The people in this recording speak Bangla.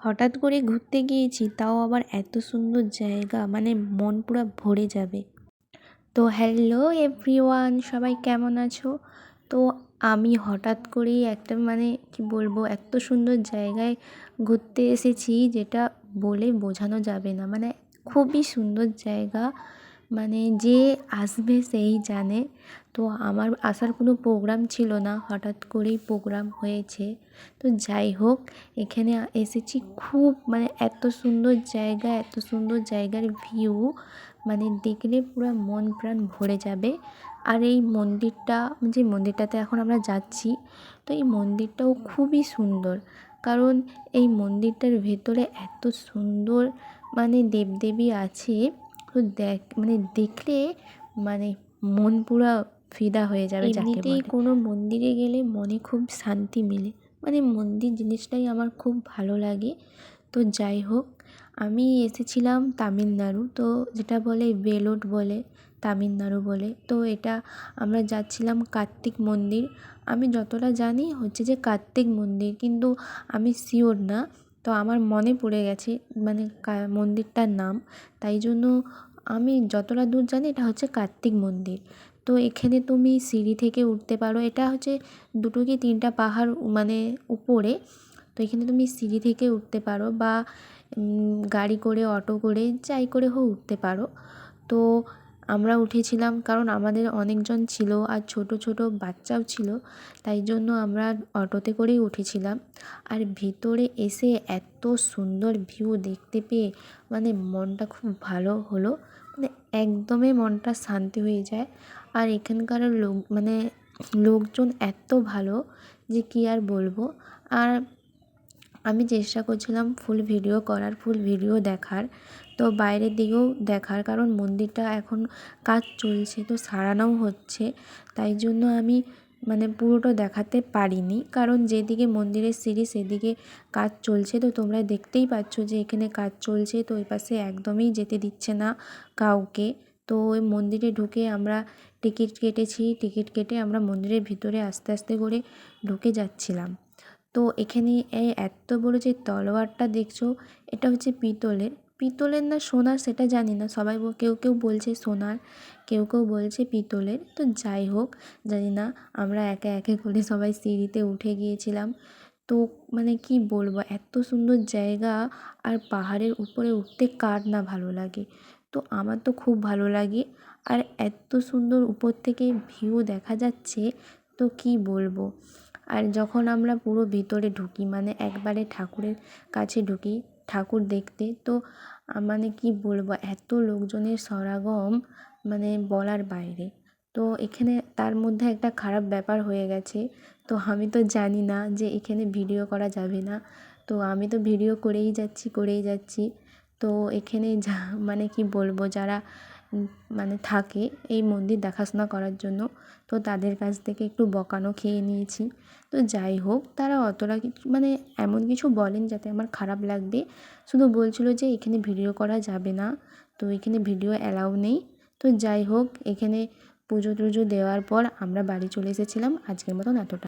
হঠাৎ করে ঘুরতে গিয়েছি, তাও আবার এত সুন্দর জায়গা, মানে মন পুরো ভরে যাবে। তো হ্যালো এভরিওয়ান, সবাই কেমন আছো? তো আমি হঠাৎ করেই একটা মানে কি বলবো, এত সুন্দর জায়গায় ঘুরতে এসেছি যেটা বলে বোঝানো যাবে না। মানে খুবই সুন্দর জায়গা, মানে যে আসবে সেই জানে। তো আমার আসার কোনো প্রোগ্রাম ছিল না, হঠাৎ করেই প্রোগ্রাম হয়েছে। তো যাই হোক, এখানে এসেছি, খুব মানে এত সুন্দর জায়গা, এত সুন্দর জায়গার ভিউ, মানে দেখলে পুরো মন প্রাণ ভরে যাবে। আর এই মন্দিরটা, যে মন্দিরটাতে এখন আমরা যাচ্ছি, তো এই মন্দিরটাও খুবই সুন্দর। কারণ এই মন্দিরটার ভেতরে এত সুন্দর মানে দেবদেবী আছে, তো মানে দেখলে মানে মন পুরা ফিদা হয়ে যাবে যাকে বলে। এমনিতেই কোনো মন্দিরে গেলে মনে খুব শান্তি মেলে, মানে মন্দির জিনিসটাই আমার খুব ভালো লাগে। তো যাই হোক, আমি এসেছিলাম তামিলনাড়ু, তো যেটা বলে ভেলোর বলে, তামিলনাড়ু বলে। তো এটা আমরা যাচ্ছিলাম কার্তিক মন্দির। আমি যতটা জানি হচ্ছে যে কার্তিক মন্দির, কিন্তু আমি শিওর না। তো আমার মনে পড়ে গেছে মানে মন্দিরটার নাম, তাই জন্য আমি যতটা দূর জানি এটা হচ্ছে কার্তিক মন্দির। তো এখানে তুমি সিঁড়ি থেকে উঠতে পারো, এটা হচ্ছে 2 কি 3টা পাহাড় মানে উপরে। তো এখানে তুমি সিঁড়ি থেকে উঠতে পারো, বা গাড়ি করে, অটো করে, যাই করে হোক উঠতে পারো। তো আমরা উঠেছিলাম, কারণ আমাদের অনেকজন ছিল আর ছোট ছোট বাচ্চাও ছিল, তাই জন্য আমরা অটোতে করেই উঠেছিলাম। আর ভিতরে এসে এত সুন্দর ভিউ দেখতে পেয়ে মানে মনটা খুব ভালো হলো, মানে একদমই মনটা শান্তি হয়ে যায়। আর এখানকার মানে লোকজন এত ভালো যে কী আর বলবো। আর আমি চেষ্টা করছিলাম ফুল ভিডিও করার, ফুল ভিডিও দেখার, তো বাইরের দিকেও দেখার, কারণ মন্দিরটা এখন কাজ চলছে, তো সারানোও হচ্ছে। তাই জন্য আমি মানে পুরোটা দেখাতে পারিনি, কারণ যেদিকে মন্দিরের সিঁড়ি সেদিকে কাজ চলছে। তো তোমরা দেখতেই পাচ্ছ যে এখানে কাজ চলছে, তো ওই পাশে একদমই যেতে দিচ্ছে না কাউকে। তো ওই মন্দিরে ঢুকে আমরা টিকিট কেটেছি, টিকিট কেটে আমরা মন্দিরের ভিতরে আস্তে আস্তে করে ঢুকে যাচ্ছিলাম। তো এখানে এই এত বড় যে তলোয়ারটা দেখছো, এটা হচ্ছে পিতলের না সোনার সেটা জানি না, সবাই কেউ কেউ বলছে সোনার, কেউ কেউ বলছে পিতলের। তো যাই হোক, জানি না, আমরা একে একে করে সবাই সিঁড়িতে উঠে গিয়েছিলাম। তো মানে কি বলবো, এত সুন্দর জায়গা, আর পাহাড়ের উপরে উঠতে কার না ভালো লাগে। তো আমার তো খুব ভালো লাগে, আর এত সুন্দর উপর থেকে ভিউ দেখা যাচ্ছে, তো কি বলবো। আর যখন আমরা পুরো ভিতরে ঢুকি, মানে একবারে ঠাকুরের কাছে ঢুকি ঠাকুর দেখতে, তো মানে কি বলবো, এত লোকজনের সমাগম মানে বলার বাইরে। তো এখানে তার মধ্যে একটা খারাপ ব্যাপার হয়ে গেছে, তো আমি তো জানি না যে এখানে ভিডিও করা যাবে না। তো আমি তো ভিডিও করেই যাচ্ছি। তো এখানে মানে কি বলবো, যারা মানে থাকে এই মন্দির দেখাশোনা করার জন্য, তো তাদের কাছ থেকে একটু বকানো খেয়ে নিয়েছি। তো যাই হোক, তারা অতটা কিছু মানে এমন কিছু বলেন যাতে আমার খারাপ লাগবে, শুধু বলছিল যে এখানে ভিডিও করা যাবে না, তো এখানে ভিডিও অ্যালাউ নেই। তো যাই হোক, এখানে পুজো টুজো দেওয়ার পর আমরা বাড়ি চলে এসেছিলাম। আজকের মতন এতটা।